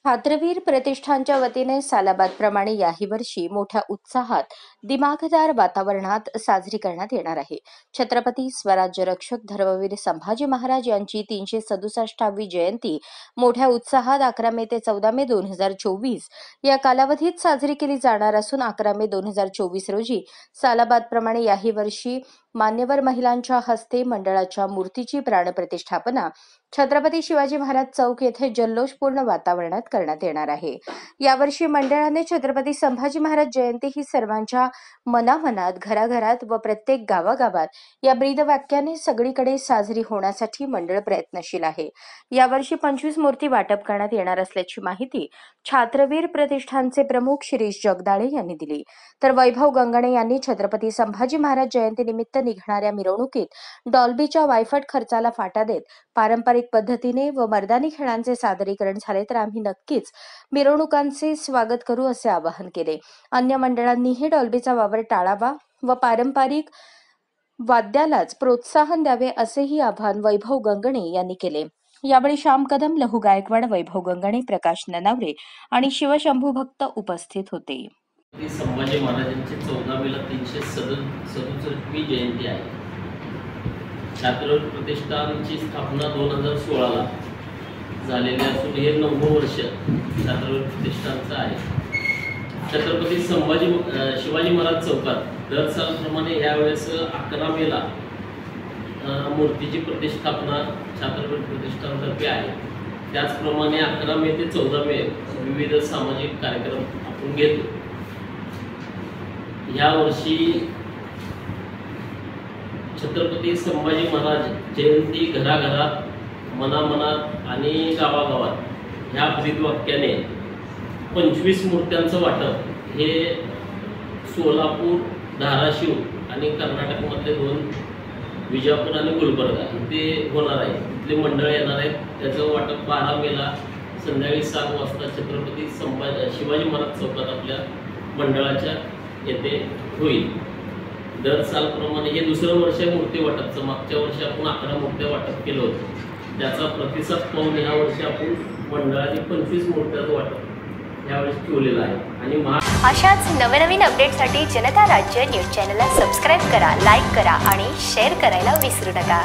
छात्रवीर प्रतिष्ठानच्या वतीने सालाबादप्रमाणे याही वर्षी मोठ्या उत्साहात दिमाखदार वातावरणात साजरी करण्यात येणार आहे. छत्रपती स्वराज्य रक्षक धर्मवीर संभाजी महाराज यांची 367वी जयंती मोठ्या उत्साहात 11 मे ते 14 मे 2024 या कालावधीत साजरी केली जाणार असून 11 मे 2024 रोजी सालाबादप्रमाणे याही वर्षी मान्यवर महिलांच्या हस्ते मंडळाच्या मूर्तीची प्राणप्रतिष्ठापना छत्रपती शिवाजी महाराज चौक येथे जल्लोषपूर्ण वातावरणात करण्यात येणार आहे. यावर्षी मंडळाने छत्रपती संभाजी महाराज जयंती ही सर्वांच्या मनामनात, घराघरात व प्रत्येक गावागावात या ब्रीदवाक्याने सगळीकडे साजरी होण्यासाठी मंडळ प्रयत्नशील आहे. यावर्षी 25 मूर्ती वाटप करण्यात येणार असल्याची माहिती छात्रवीर प्रतिष्ठानचे प्रमुख शिरीष जगदाळे यांनी दिली. तर वैभव गंगणे यांनी छत्रपती संभाजी महाराज जयंतीनिमित्त निघणाऱ्या मिरवणुकीत डॉल्बीच्या वायफट खर्चाला फाटा देत पारंपरिक पद्धतीने व मर्दानी खेळांचे सादरीकरण झाले तर आम्ही नक्कीच मिरवणुकांचे स्वागत करू असे आवाहन केले. अन्य मंडळांनीही डॉल्बीचा वापर टाळावा व पारंपरिक वाद्यालाच प्रोत्साहन द्यावे असेही आवाहन वैभव गंगणे यांनी केले. यावेळी श्याम कदम, लहू गायकवाड, वैभव गंगणे, प्रकाश ननावरे आणि शिवशंभू भक्त उपस्थित होते. संभाजी महाराजांची 14 मेला 367वी जयंती आहे. छात्रवीर प्रतिष्ठानची स्थापना 2016ला झालेली असून हे 9वं वर्ष छात्रवीर प्रतिष्ठानचं आहे. छत्रपती शिवाजी महाराज चौकात दर सालाप्रमाणे यावेळेस 11 मेला मूर्तीची प्रतिष्ठापना छात्रवीर प्रतिष्ठानतर्फे आहे. त्याचप्रमाणे 11 मे ते 14 मे विविध सामाजिक कार्यक्रम आपण घेतो. यावर्षी छत्रपती संभाजी महाराज जयंती घराघरात, मनामनात आणि गावागावात ह्या ब्रीदवाक्याने 25 मूर्त्यांचं वाटप हे सोलापूर, धाराशिव आणि कर्नाटकमधले 2 विजापूर आणि गुलबर्गा इथे होणार आहे. इथले मंडळ येणार आहेत. त्याचं वाटप 12 मेला संध्याकाळी 7 वाजता छत्रपती शिवाजी महाराज चौकात आपल्या मंडळाच्या येथे होईल. दर सालप्रमाणे हे दुसरं वर्ष आहे मूर्ती वाटपचं. मागच्या वर्षी आपण 11 मूर्त्या वाटप केलं होतं. त्याचा प्रतिसाद पाहून ह्या वर्षी आपण मंडळाने 25 मूर्त्याचं वाटप यावेळेस ठेवलेलं आहे. आणि अशाच नवनवीन अपडेटसाठी जनता राज्य न्यूज चॅनलला सबस्क्राईब करा, लाईक करा आणि शेअर करायला विसरू नका.